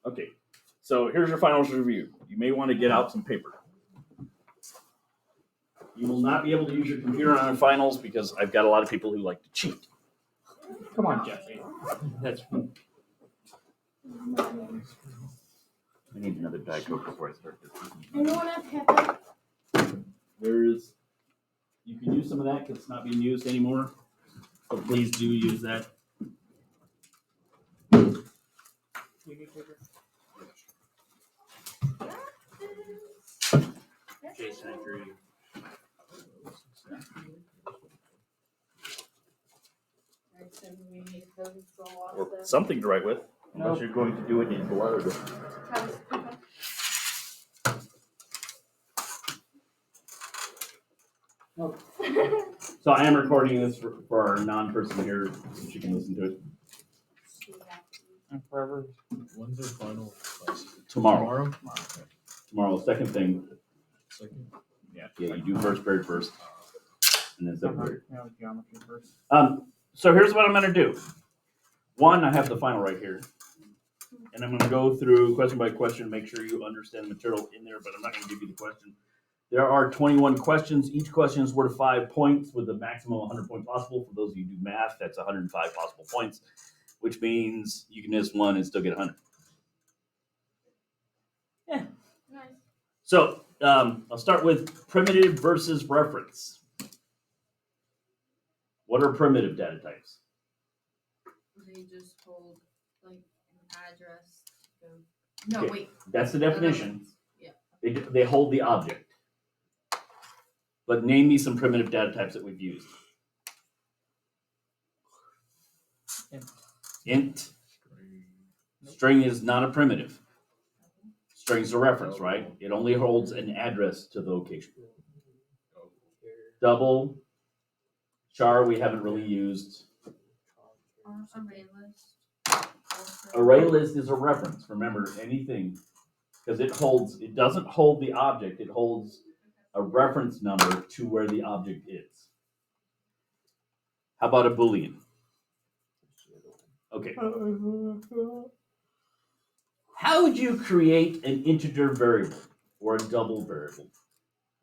Okay, so here's your finals review. You may want to get out some paper. You will not be able to use your computer on finals because I've got a lot of people who like to cheat. Come on, Jesse. That's. I need another Diet Coke before I start this. Anyone have pepper? There's. You can use some of that because it's not being used anymore. So please do use that. You need paper? Jason, I drew you. Or something to write with, unless you're going to do it in blood. So I am recording this for our non-person here, so she can listen to it. And forever. When's their final class? Tomorrow. Okay. Tomorrow, second thing. Second. Yeah, you do first period first, and then second period. Yeah, geometry first. So here's what I'm gonna do. One, I have the final right here. And I'm gonna go through question by question, make sure you understand the material in there, but I'm not gonna give you the question. There are 21 questions. Each question is worth 5 points with a maximum of 100 points possible. For those of you who do math, that's 105 possible points, which means you can miss one and still get 100. Yeah. Nice. So I'll start with primitive versus reference. What are primitive data types? They just hold like an address. No, Okay. wait. That's the definition. Yeah. They hold the object. But name me some primitive data types that we've used. Int. String is not a primitive. String's a reference, right? It only holds an address to the location. Double. Char we haven't really used. Array list. Array list is a reference. Remember, anything, because it doesn't hold the object, it holds a reference number to where the object is. How about a Boolean? Okay. How would you create an integer variable or a double variable?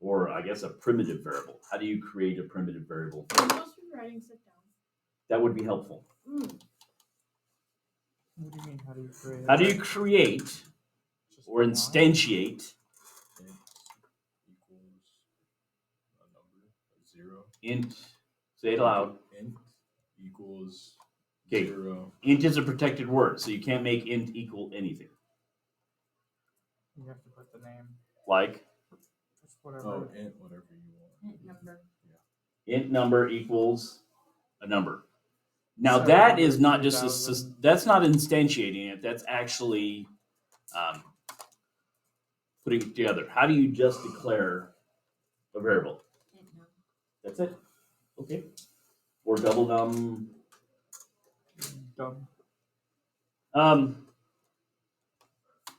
Or I guess a primitive variable. How do you create a primitive variable? I'm supposed to be writing stuff down. That would be helpful. Mm. What do you mean? How do you create? How do you create or instantiate Equals a number, a 0. int? Say it aloud. Int equals Okay. 0. Int is a protected word, so you can't make int equal anything. You have to put the name. Like Just whatever. Oh, int whatever you want. Int number. int number equals a number. Now So that is not just 2000. that's not instantiating it. That's actually putting it together. How do you just declare a variable? Int num. That's it. Okay. Or double num. Dumb.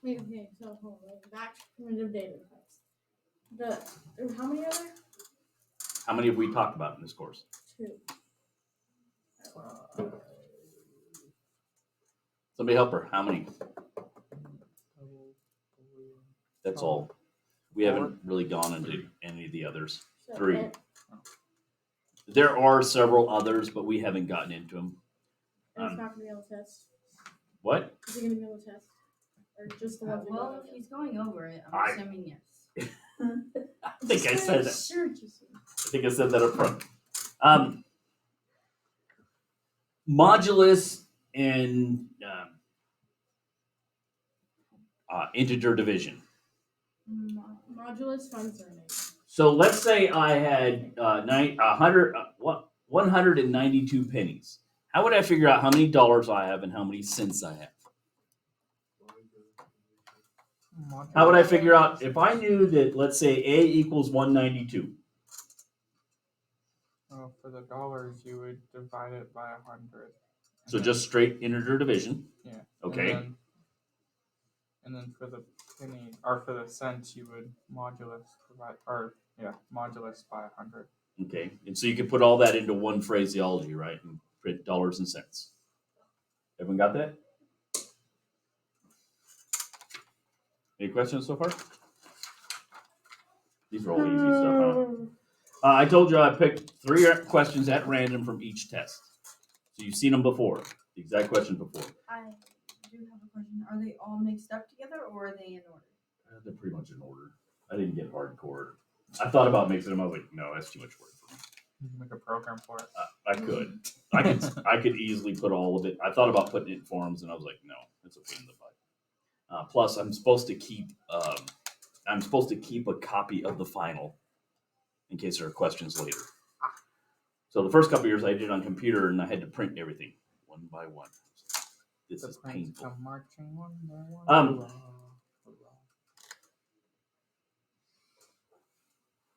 Wait, okay, so hold on. Like, back to primitive data types. How many are there? How many have we talked about in this course? 2. Somebody help her. How many? That's all. We haven't really gone into any of the others. So 3. int- There are several others, but we haven't gotten into them. and it's not gonna be able to test. What? Is it gonna be able to test? Or just the ones we Well, got? if he's going over it, I'm I- assuming yes. I think I said that. Sure, just I think I said that up front. Modulus and integer division. modulus find surname. So let's say I had 192 pennies. How would I figure out how many dollars I have and how many cents I have? How would I figure out if I knew that, let's say, A equals 192? Well, for the dollars, you would divide it by 100. So just straight integer division. Yeah. Okay. And then for the penny or for the cents, you would modulus by 100. Okay. And so you can put all that into one phraseology, right? And print dollars and cents. Everyone got that? Any questions so far? These are all easy stuff, huh? I told you I picked 3 questions at random from each test. So you've seen them before. The exact question before. I do have a question. Are they all mixed up together or are they in order? They're pretty much in order. I didn't get hardcore. I thought about mixing them. I was like, no, that's too much work for me. You can make a program for it. I could. I could easily put all of it. I thought about putting it in forms, and I was like, no, it's a pain in the butt. Plus, I'm supposed to keep a copy of the final in case there are questions later. So the first couple years I did it on computer, and I had to print everything one by one. This is painful. Come marching one by one. Um,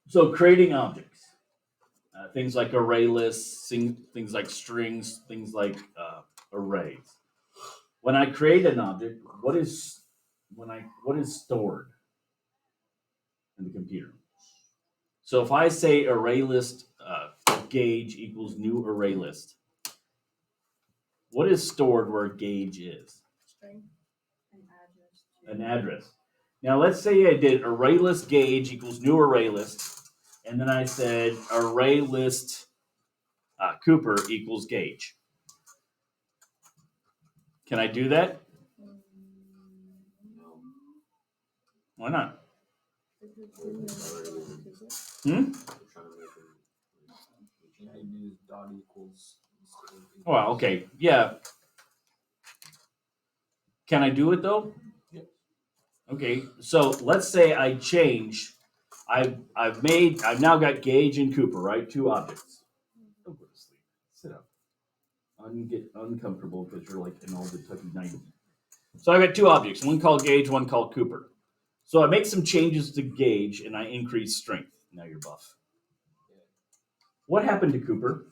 So creating objects, things like array lists, things like strings, things like arrays. When I create an object, what is stored in the computer? So if I say array list gauge equals new array list, what is stored where gauge is? String. An address. An address. Now let's say I did array list gauge equals new array list, and then I said array list Cooper equals gauge. Can I do that? Why not? Hmm? Dot equals. Well, okay, yeah. Can I do it though? Yes. Okay, so let's say I change. I've now got gauge and Cooper, right? 2 objects. Don't go to sleep. Sit up. Get uncomfortable because you're like in all the Tucky 90. So I got 2 objects, one called gauge, one called Cooper. So I make some changes to gauge and I increase strength. Now you're buff. What happened to Cooper?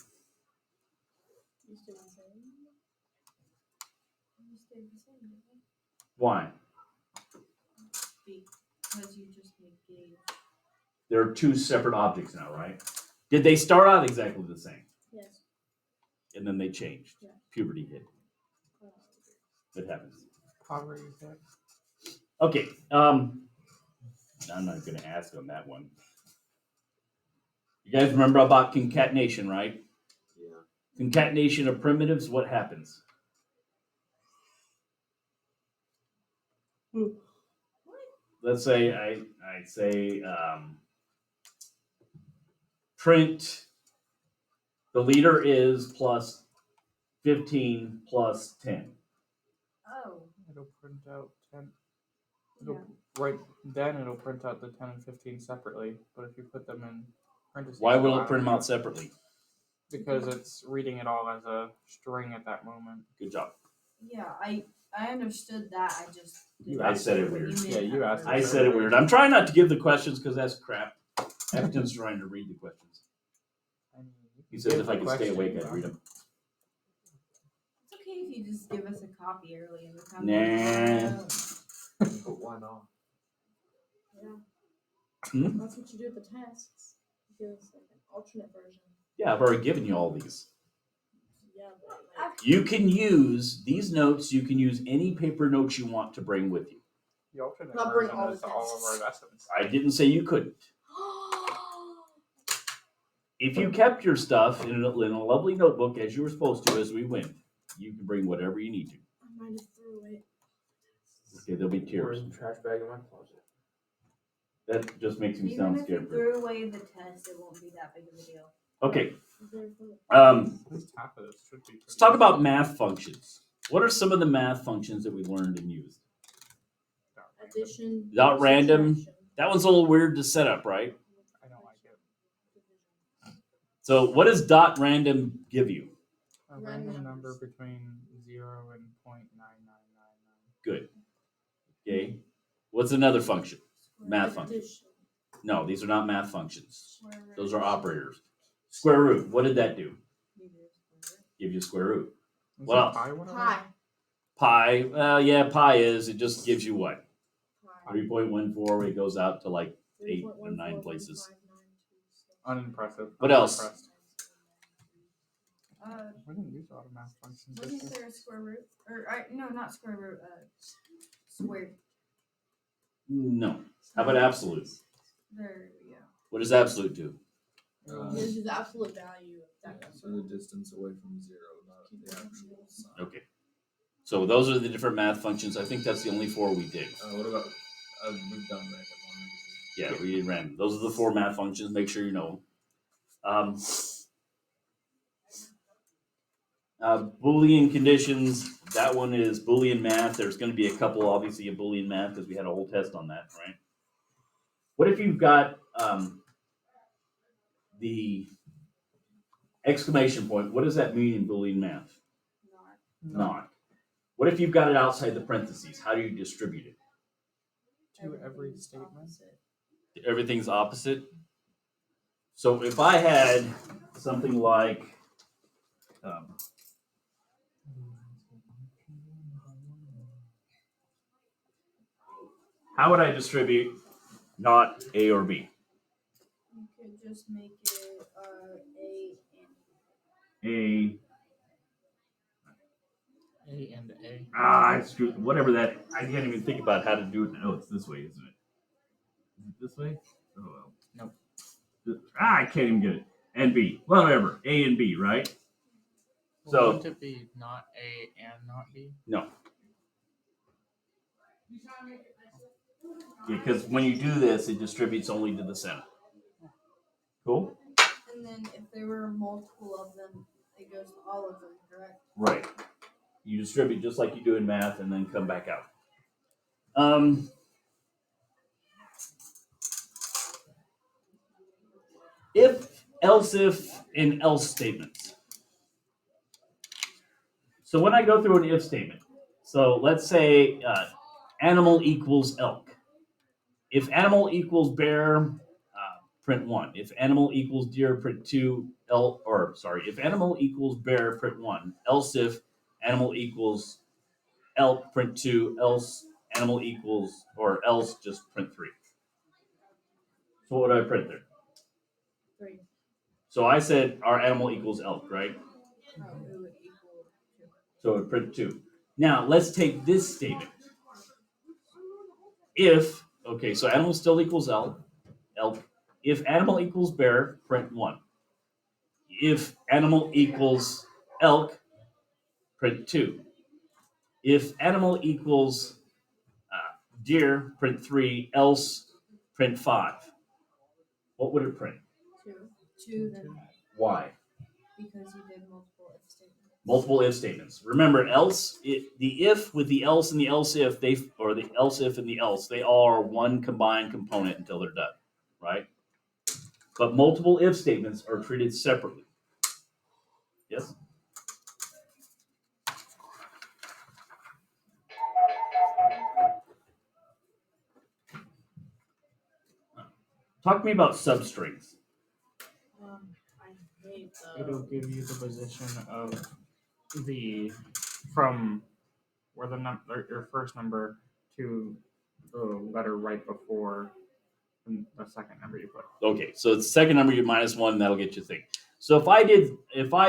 You stay the same. You stayed the same, didn't you? Why? Because you just made gauge. There are 2 separate objects now, right? Did they start out exactly the same? Yes. And then they changed. Yeah. Puberty hit. It happens. Poverty hit. Okay. I'm not going to ask on that one. You guys remember about concatenation, right? Yeah. Concatenation of primitives, what happens? Let's say I say print the leader is plus 15 plus 10. Oh. It'll print out 10. Yeah. Right then, it'll print out the 10 and 15 separately. But if you put them in parentheses, Why will it print them out separately? Because it's reading it all as a string at that moment. Good job. Yeah, I understood that. I just. I said it weird. Yeah, you asked I said it weird. I'm trying not to give the questions because that's crap. Afton's trying to read the questions. He says if I could stay awake, I'd read them. It's okay if you just give us a copy early in the time. Nah. But why not? Yeah. That's what you do with the tests. You give us like an alternate version. Yeah, I've already given you all these. Yeah, but like, You can use these notes. You can use any paper notes you want to bring with you. The alternate Not bring version all is the all of tests. our lessons. I didn't say you couldn't. If you kept your stuff in a lovely notebook as you were supposed to as we went, you can bring whatever you need to. I might have threw it. Okay, there'll be tears. Where's the trash bag in my closet? That just makes me Even sound if you scared. threw away the test, it won't be that big of a deal. Okay, At least half of this should be. let's talk about math functions. What are some of the math functions that we learned and used? Addition. Without random. subtraction. That one's a little weird to set up, right? I don't like it. So what does dot random give you? A Random random number numbers. between 0 and 0.9999. Good. Okay. What's another function? Math function. Addition. No, these are not math functions. Square root. Those are operators. Square root. What did that do? You do square root. Give you a square root. Is What else? pi one of them? Pi. Pi. Well, yeah, pi is. It just gives you what? Pi. 3.14. It goes out to like 8 or 9 3.141592. places. Unimpressive. What else? Unimpressed. We didn't use a lot of math functions. did Wasn't we? there a square root? Or no, not square root. Squared. No. How about absolute? There we go. What does absolute do? This is the absolute value of that number. So the distance away from zero, not the actual sign. Okay. So those are the different math functions. I think that's the only 4 we did. What about, we've done random one. Yeah, we did random. Those are the 4 math functions. Make sure you know. Boolean conditions. That one is Boolean math. There's going to be a couple, obviously, of Boolean math because we had a whole test on that, right? What if you've got the exclamation point? What does that mean in Boolean math? Not. What if you've got it outside the parentheses? How do you distribute it? To every statement. Opposite. Everything's opposite. So if I had something like how would I distribute not A or B? You could just make it A A. A and A. I screwed whatever that. I can't even think about how to do it. Oh, it's this way, isn't it? Is it this way? Oh well. Nope. I can't even get it. And B. Well, whatever. A and B, right? So Wouldn't it be not A and not B? no. Because when you do this, it distributes only to the center. Cool? And then if there were multiple of them, it goes to all of them, correct? Right. You distribute just like you do in math and then come back out. If, else if, and else statements. So when I go through an if statement, so let's say animal equals elk. If animal equals bear, print 1. If animal equals deer, print 2. If animal equals bear, print 1. Else if animal equals elk, print 2. Else animal equals, or else just print 3. So what would I print there? 3. So I said our animal equals elk, right? Oh, it would equal 2. So it would print 2. Now let's take this statement. If, okay, so animal still equals elk. If animal equals bear, print 1. If animal equals elk, print 2. If animal equals deer, print 3. Else, print 5. What would it print? 2. 2 then Why? because you did multiple if statements. Multiple if statements. Remember, else, the if with the else and the else if, or the else if and the else, they all are one combined component until they're done, right? But multiple if statements are treated separately. Yes? Talk to me about substrings. I hate It'll give you the position of the from where the number your first number to the letter right before the second number you put. Okay, so it's the second number, you minus 1, that'll get you a thing. So if I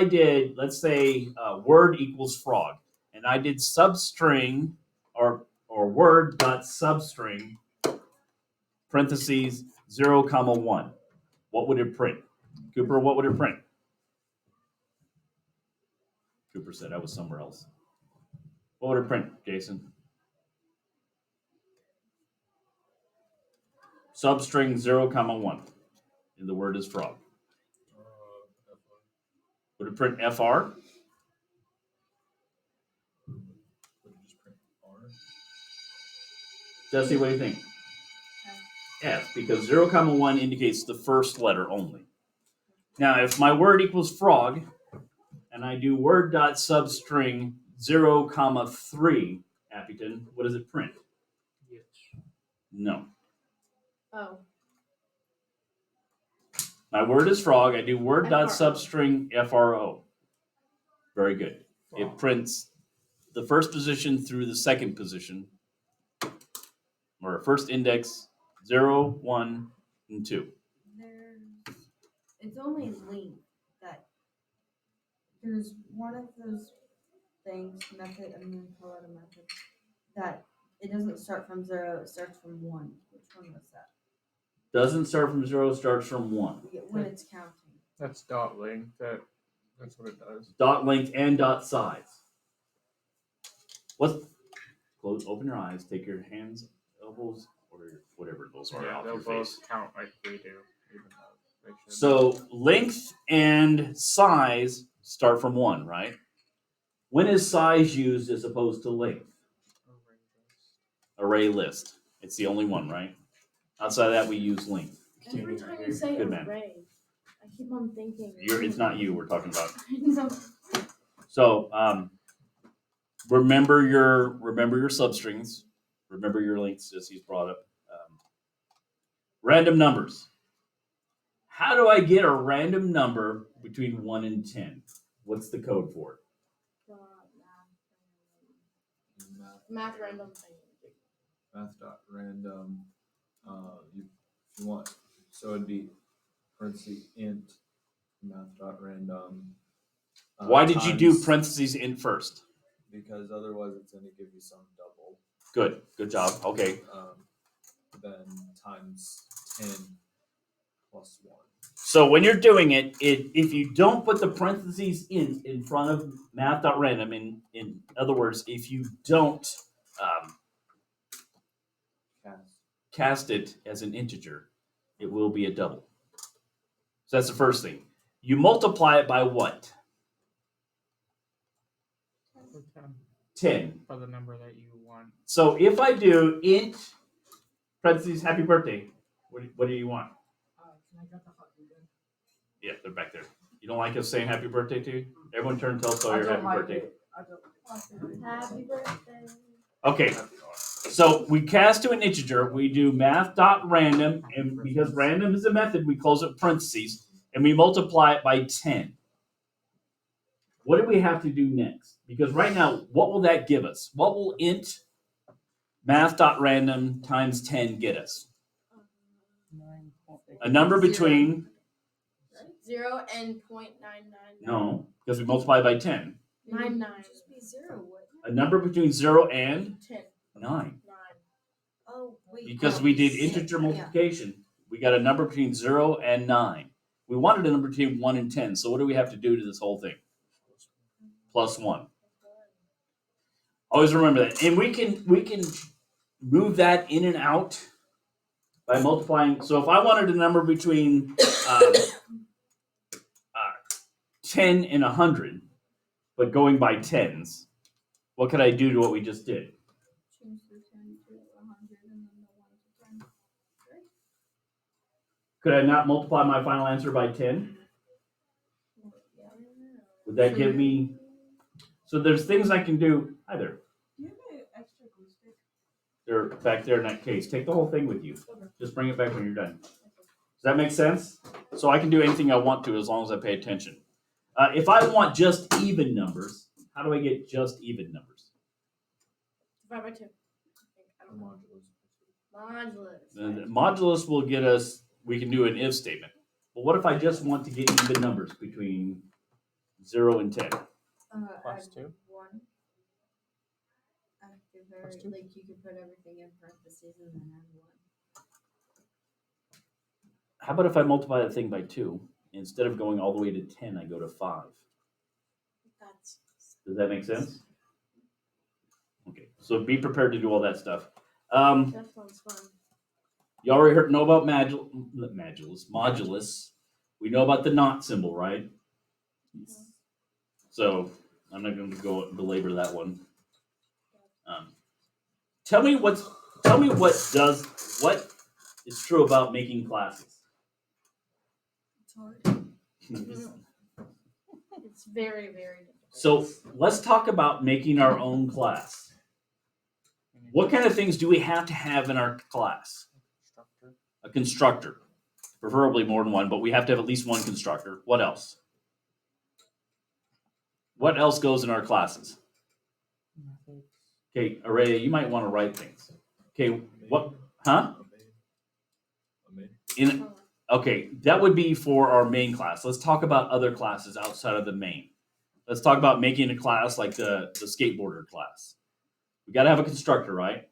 did, let's say word equals frog, and I did substring or word dot substring parentheses 0, 1, what would it print? Cooper, what would it print? Cooper said I was somewhere else. What would it print, Jason? Substring 0, 1, and the word is frog. Would it print FR? Just print R. Jesse, what do you think? F, because 0, 1 indicates the first letter only. Now, if my word equals frog, and I do word dot substring 0, 3, Appleton, what does it print? Yes. No. Oh. My word is frog. I do word dot FRO. substring FRO. Very good. It prints the first position through the second position, or first index 0, 1, and 2. It's only length that there's one of those things, method, I'm going to call it a method, that It doesn't start from 0, it starts from 1. Which one was that? Doesn't start from 0, starts from 1. Yeah, when it's counting. That's dot length. That's what it does. Dot length and dot size. Open your eyes, take your hands, elbows, or whatever those are Yeah, off they'll your both face. count like we do, even though they should. So length and size start from 1, right? When is size used as opposed to length? Array list. It's the only one, right? Outside of that, we use length. Every time you say Good man. array, I keep on thinking. It's not you we're talking about. I know. So remember your substrings. Remember your lengths, as he's brought up. Random numbers. How do I get a random number between 1 and 10? What's the code for it? Math random thing. Math dot random. If you want, so it'd be parentheses int math dot random. Why did you do times- parentheses in first? Because otherwise it's going to give you some double. Good job. Okay. Then times 10 plus 1. So when you're doing it, if you don't put the parentheses in front of math.random, in other words, if you don't cast it as an integer, it will be a double. So that's the first thing. You multiply it by what? 10. For the number that you want. So if I do int parentheses happy birthday, what do you want? Can I get the fucking good? Yeah, they're back there. You don't like us saying happy birthday to you? Everyone turn and tell Sawyer happy birthday. Happy birthday. Okay, so we cast to an integer. We do math.random, and because random is a method, we close it parentheses, and we multiply it by 10. What do we have to do next? Because right now, what will that give us? What will int math.random times 10 get us? A number between, 0 and 0.999. no, because we multiply by 10. 99. Just be 0, wouldn't it? A number between 0 and 10. 9. 9. Oh, wait. Because we did integer multiplication, we got a number between 0 and 9. We wanted a number between 1 and 10. So what do we have to do to this whole thing? Plus 1. Always remember that. And we can move that in and out by multiplying. So if I wanted a number between 10 and 100, but going by tens, what could I do to what we just did? Change the 10 to 100 and then the 1 to 10. Could I not multiply my final answer by 10? Yeah. Would that give me... So there's things I can do. Hi there. Do you have an extra glue stick? They're back there in that case. Take the whole thing with you. Just bring it back when you're done. Does that make sense? So I can do anything I want to as long as I pay attention. If I want just even numbers, how do I get just even numbers? Divide by 2. I don't know. Modulus. The modulus will get us, we can do an if statement. But what if I just want to get even numbers between 0 and 10? Plus Add 2? 1. Active Plus or 2? like you could put everything in parentheses and then add 1. How about if I multiply that thing by 2? Instead of going all the way to 10, I go to 5. Does that make sense? Okay, so be prepared to do all that stuff. That sounds fun. You already know about modulus. We know about the not symbol, right? So I'm not going to go belabor that one. Tell me what is true about making classes. It's hard. It's very, very difficult. So let's talk about making our own class. What kind of things do we have to have in our class? Constructor. A constructor, preferably more than one, but we have to have at least one constructor. What else? What else goes in our classes? Methods. Okay, Array, you might want to write things. Okay, what? Huh? Okay, that would be for our main class. Let's talk about other classes outside of the main. Let's talk about making a class like the skateboarder class. We got to have a constructor, right?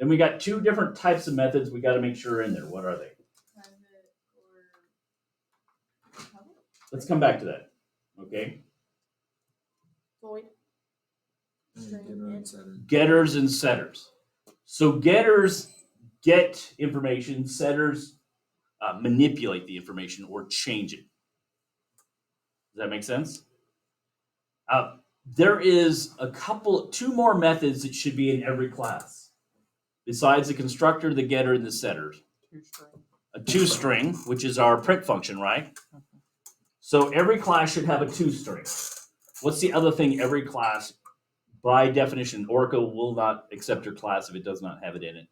Then we got two different types of methods we got to make sure are in there. What are they? Private or public? Let's come back to that. Okay. Void. And String getter and int. setter. Getters and setters. So getters get information. Setters manipulate the information or change it. Does that make sense? There is two more methods that should be in every class. Besides the constructor, the getter, and the setter. A toString, which is our print function, right? So every class should have a toString. What's the other thing every class, by definition, Oracle will not accept your class if it does not have it in it?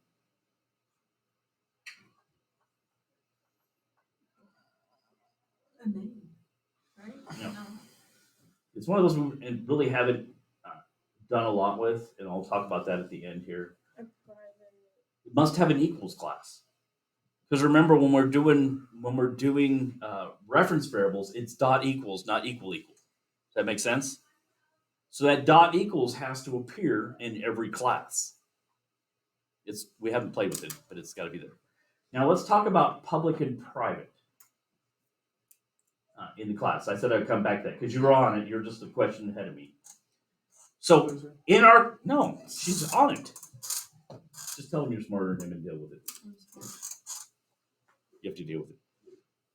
A name, right? No. No. It's one of those we really haven't done a lot with, and I'll talk about that at the end here. A private. It must have an equals class. Because remember, when we're doing reference variables, it's dot equals, not equal equal. Does that make sense? So that dot equals has to appear in every class. We haven't played with it, but it's got to be there. Now let's talk about public and private in the class. I said I'd come back to that because you were on it. You're just a question ahead of me. So no, she's on it. Just tell them you're smarter than him and deal with it. You have to deal with it.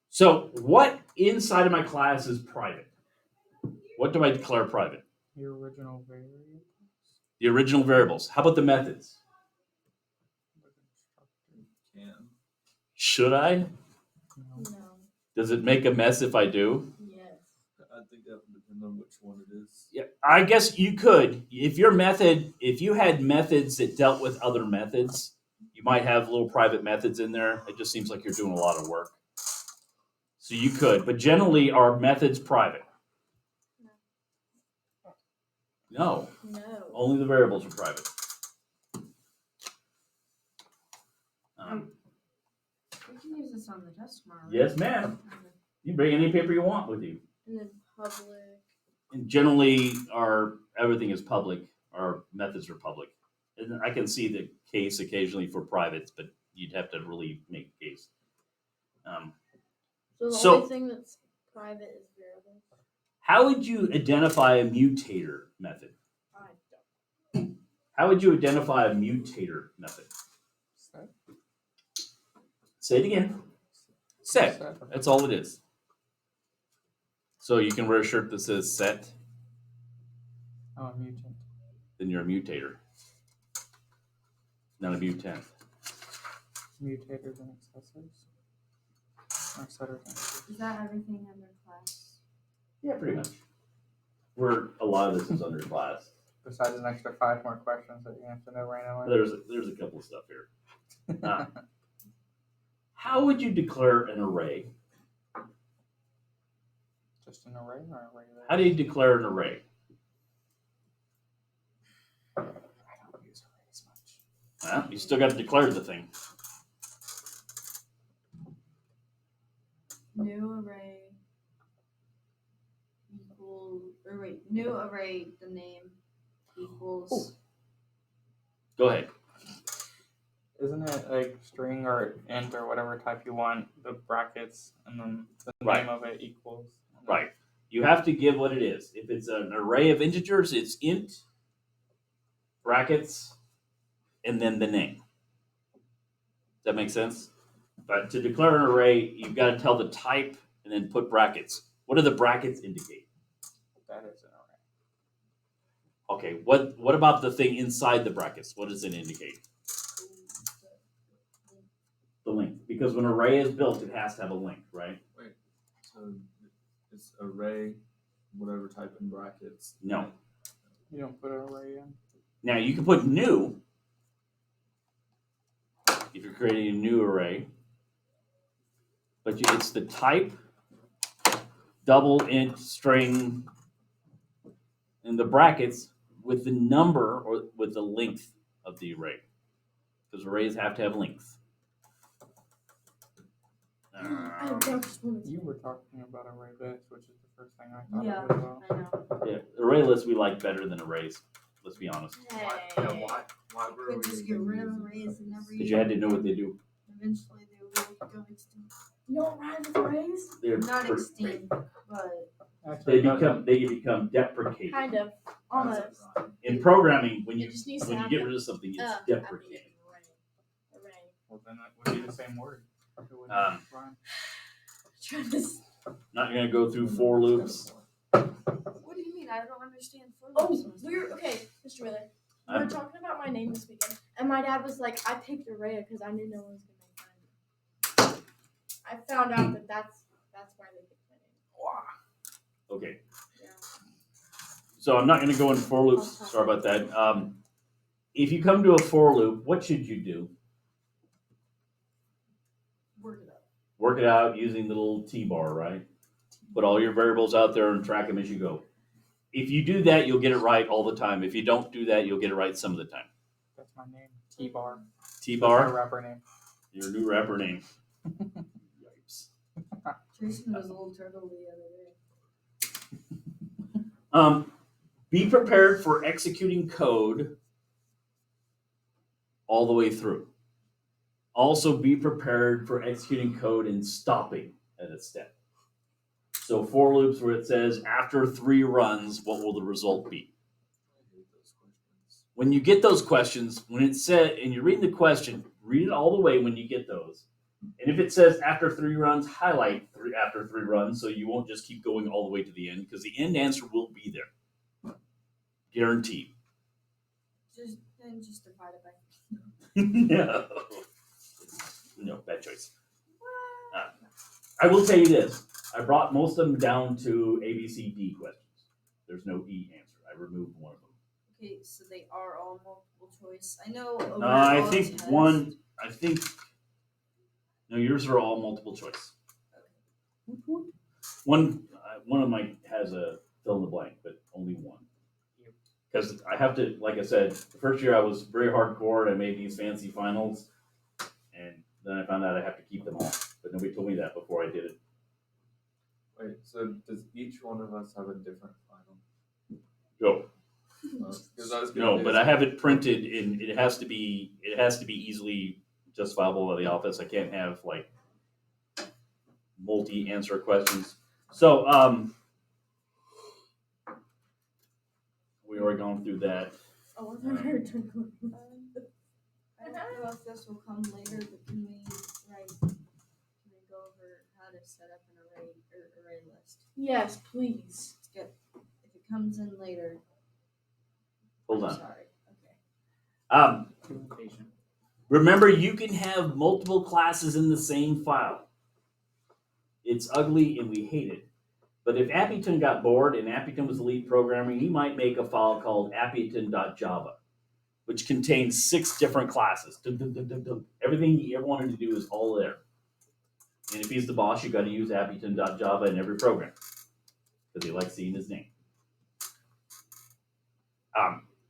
So what inside of my class is private? What do I declare private? Your original variable. The original variables. How about the methods? Can. Should I? No. No. Does it make a mess if I do? Yes. I think that would depend on which one it is. Yeah, I guess you could. If you had methods that dealt with other methods, you might have little private methods in there. It just seems like you're doing a lot of work. So you could, but generally our methods private. No, No. only the variables are private. We can use this on the test tomorrow. Right? Yes, ma'am. You can bring any paper you want with you. And then public. And generally, everything is public. Our methods are public. And I can see the case occasionally for privates, but you'd have to really make a case. So the only thing that's private is variables. How would you identify a mutator method? I don't. How would you identify a mutator method? Set. Say it again. Set. That's all it is. So you can wear a shirt that says set, Oh, a mutant. then you're a mutator. Not a mutant. Mutators and accessors. Or setters and accessors. Is that everything under class? Yeah, pretty much. A lot of this is under class. Besides an extra 5 more questions that you have to know right now. There's a couple of stuff here. How would you declare an array? Just an array or array? How do you declare an array? I don't use arrays much. Well, you still got to declare the thing. New array equals, or wait, new array, the name equals. Go ahead. Isn't it like string or int or whatever type you want, the brackets, and then the Right. name of it equals? Right. You have to give what it is. If it's an array of integers, it's int, brackets, and then the name. Does that make sense? But to declare an array, you've got to tell the type and then put brackets. What do the brackets indicate? That is an array. Okay, what about the thing inside the brackets? What does it indicate? The length. Because when an array is built, it has to have a length, right? Wait, so it's array, whatever type in brackets. No. You don't put an array in? Now you can put new if you're creating a new array, but it's the type, double int string, and the brackets with the number or with the length of the array, because arrays have to have length. You were talking about array list, which is the first thing I thought Yeah, of as well. I know. Yeah, array lists we like better than arrays. Let's be honest. Why were we Could just even get rid of using arrays and those? Because you had to know what they do. eventually they will go extinct. You don't rhyme with arrays? They're Not pretty- extinct, but They become deprecated. Kind of. That's Almost. a rhyme. In programming, when you It just needs to when you have get the- rid of something, it's at deprecated. the end. Array. Well, then it would be the same word. It wouldn't Um, rhyme. Trying to. Not gonna go through for loops. what do you mean? I don't understand for Oh, loops. we're okay, Mr. Wheeler. We were I'm- talking about my name this weekend, and my dad was like, "I picked Araya because I knew no one was gonna make fun of me." I found out that that's why they picked my name. Okay, Yeah. so I'm not gonna go into for loops. Sorry about that. If you come to a for loop, what should you do? Work it up. Work it out using the little T-bar, right? Put all your variables out there and track them as you go. If you do that, you'll get it right all the time. If you don't do that, you'll get it right some of the time. That's my name. T-bar. My T-bar, rapper name. your new rapper name. Yipes. Jason was a little turtle the other day. Be prepared for executing code all the way through. Also, be prepared for executing code and stopping at a step. So for loops where it says after 3 runs, what will the result be? I hate those questions. When you get those questions, when it said, and you're reading the question, read it all the way when you get those. And if it says after 3 runs, highlight after 3 runs so you won't just keep going all the way to the end because the end answer will be there. Guaranteed. Just divide it by. No. No, bad choice. I will tell you this. I brought most of them down to A, B, C, D questions. There's no E answer. I removed one of them. Okay, so they are all multiple choice. I know. I overall think test- no, yours are all multiple choice. One of mine has a fill in the blank, but only one. Because I have to, like I said, the first year I was very hardcore and I made these fancy finals, and then I found out I have to keep them all. But nobody told me that before I did it. Wait, so does each one of us have a different final? Go. Because I was gonna No, do but I have it printed in. It has to be easily justifiable by the office. I can't have like multi-answer questions. So we already gone through that. Oh, I've never done I don't know if this will come later, but can we go over how to set up an array list? Yes, please. It's good. If it comes in later, Hold I'm on. sorry. Okay. Be patient. Remember, you can have multiple classes in the same file. It's ugly and we hate it. But if Appleton got bored and Appleton was the lead programmer, he might make a file called appleton.java, which contains 6 different classes. Dum, dum, dum, dum, dum. Everything he ever wanted to do is all there. And if he's the boss, you got to use appleton.java in every program because they like seeing his name.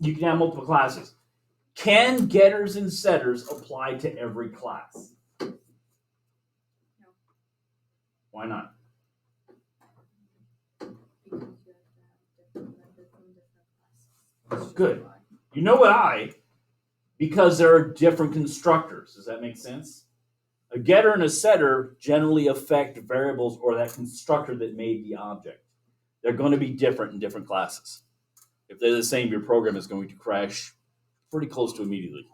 You can have multiple classes. Can getters and setters apply to every class? No. Why not? Because you have to have different methods from different classes. Good. You know why? Because there are different constructors. Does that make sense? A getter and a setter generally affect variables or that constructor that made the object. They're going to be different in different classes. If they're the same, your program is going to crash pretty close to immediately.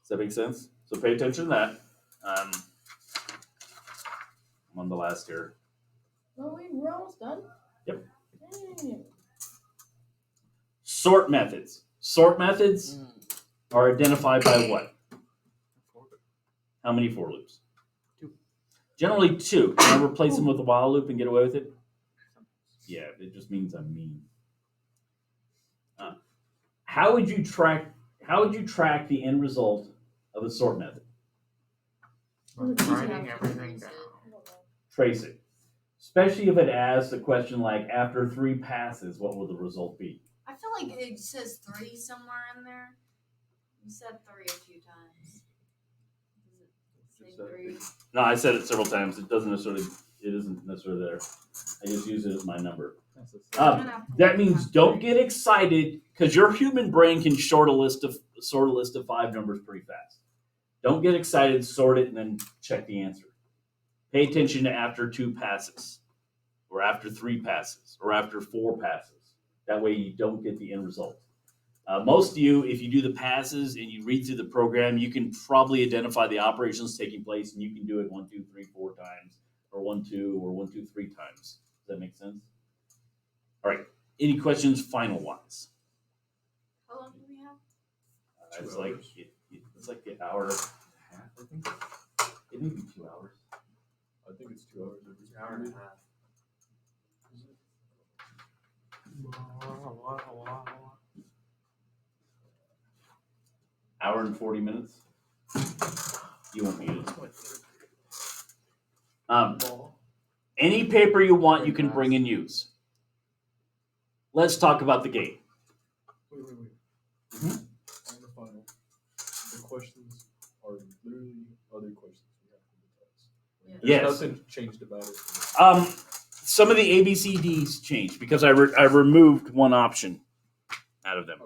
Does that make sense? So pay attention to that. I'm on the last here. No, we're almost done. Yep. Dang. Sort methods. Sort methods are identified by what? How many for loops? 2. Generally 2. Can I replace them with a while loop and get away with it? Yeah, it just means I'm mean. How would you track the end result of a sort method? Writing everything down. I don't know. Trace it. Especially if it asks a question like, after 3 passes, what will the result be? I feel like it says 3 somewhere in there. You said 3 a few times. Does it say Just said 3? No, I said it several times. It doesn't necessarily. It isn't necessarily there. I just use it as my number. That's the same. That means don't get excited because your human brain can sort a list of 5 numbers pretty fast. Don't get excited, sort it, and then check the answer. Pay attention to after 2 passes, or after 3 passes, or after 4 passes. That way you don't get the end result. Most of you, if you do the passes and you read through the program, you can probably identify the operations taking place, and you can do it 1, 2, 3, 4 times, or 1, 2, or 1, 2, 3 times. Does that make sense? All right. Any questions final wise? How long do we have? It's like it's like an hour and a half, I think. It may be 2 hours. I think it's 2 hours. It's an hour and a half. Hour and 40 minutes. You won't need it. Any paper you want, you can bring and use. Let's talk about the game. Wait. Mhm. On the final, the questions are literally other questions we have from the test. Yeah. There's Yes. nothing changed about it. Some of the ABCDs changed because I removed one option out of them.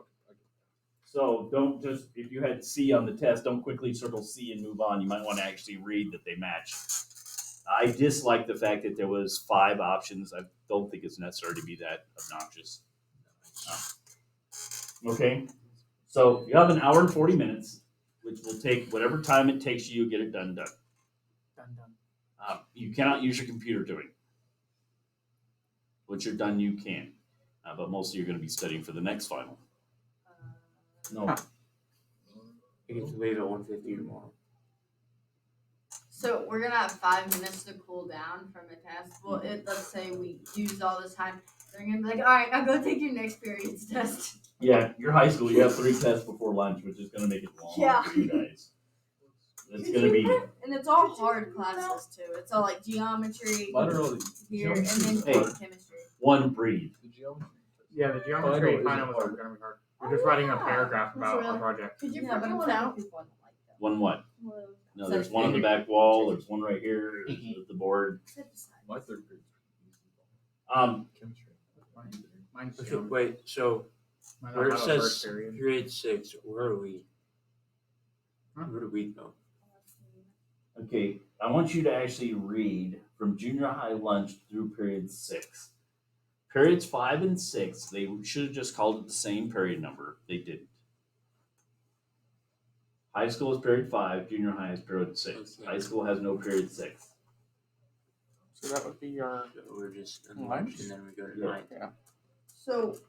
So don't just, if you had C on the test, don't quickly circle C and move on. You might want to actually read that they match. I dislike the fact that there was 5 options. I don't think it's necessary to be that obnoxious. Okay, so you have an hour and 40 minutes, which will take whatever time it takes you to get it done. Done. You cannot use your computer doing it. Once you're done, you can. But mostly you're going to be studying for the next final. No. You get to leave at 1:50 tomorrow. So we're gonna have 5 minutes to cool down from a test. Well, let's say we use all this time. They're gonna be like, all right, now go take your next period's test. Yeah, your high school, you have 3 tests before lunch, which is going to make it long Yeah. for you guys. It's going to be. And it's all hard classes too. It's all like geometry Mine are all here and then Hey. chemistry. One breathe. the geometry. Yeah, the geometry Final final isn't was hard. gonna be hard. We're just writing a yeah. paragraph That's about our really- project. Could you Yeah, print but I'm one thinking out? people wouldn't like that. One what? Well, No, there's one on the back wall. There's one right here at the board. My 3rd grade. Chemistry. Mine's Okay, geometry. wait, so Mine where don't it have a first says period. grade 6, where are we? Huh? Where do we go? Okay, I want you to actually read from junior high lunch through period 6. Periods 5 and 6, they should have just called it the same period number. They didn't. High school is period 5, junior high is period 6. Okay. High school has no period 6. So that would be your. So we're just in Lunch? lunch and then we go to Yeah. night. So,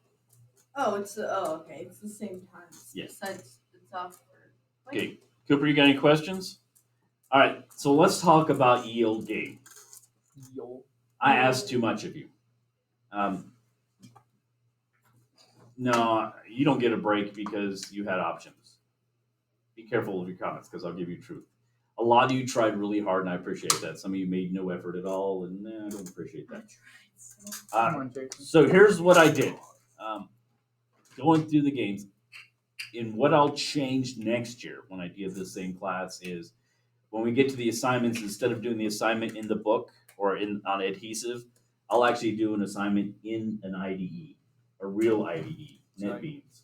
okay, it's the same time. Yeah. Besides, it's off for. Okay, Cooper, you got any questions? All right, so let's talk about yield gain. I asked too much of you. No, you don't get a break because you had options. Be careful of your comments because I'll give you truth. A lot of you tried really hard, and I appreciate that. Some of you made no effort at all, and I don't appreciate that. Come on, Jason. So here's what I did. Going through the games, and what I'll change next year when I give the same class is when we get to the assignments, instead of doing the assignment in the book or on adhesive, I'll actually do an assignment in an IDE, a real IDE, NetBeans.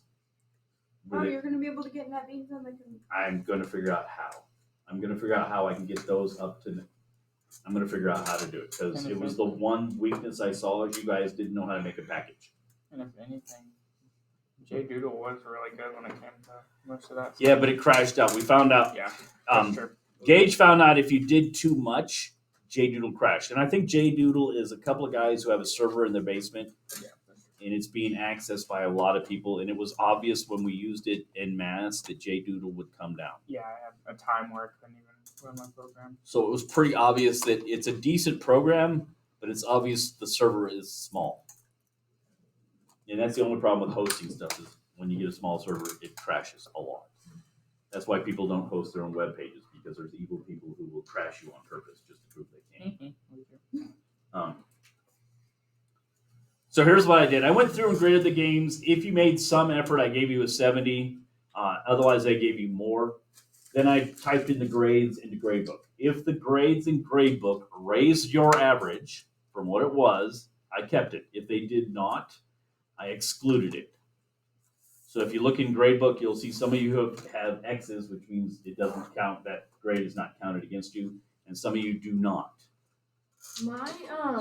Oh, you're gonna be able to get NetBeans on the computer. I'm going to figure out how. I'm going to figure out how I can get those up to. I'm going to figure out how to do it because it was the one weakness I saw is you guys didn't know how to make a package. And if anything, JDoodle was really good when it came to most of that. Yeah, but it crashed out. We found out. Yeah, Um, for sure. Gage found out if you did too much, JDoodle crashed. And I think JDoodle is a couple of guys who have a server in their basement, Yeah. and it's being accessed by a lot of people. And it was obvious when we used it en masse that JDoodle would come down. Yeah, I had a time where I couldn't even run my program. So it was pretty obvious that it's a decent program, but it's obvious the server is small. And that's the only problem with hosting stuff is when you get a small server, it crashes a lot. That's why people don't host their own web pages because there's evil people who will crash you on purpose just to prove they can. So here's what I did. I went through and graded the games. If you made some effort, I gave you a 70. Otherwise, I gave you more. Then I typed in the grades into gradebook. If the grades in gradebook raised your average from what it was, I kept it. If they did not, I excluded it. So if you look in gradebook, you'll see some of you have X's, which means it doesn't count, that grade is not counted against you, and some of you do not. My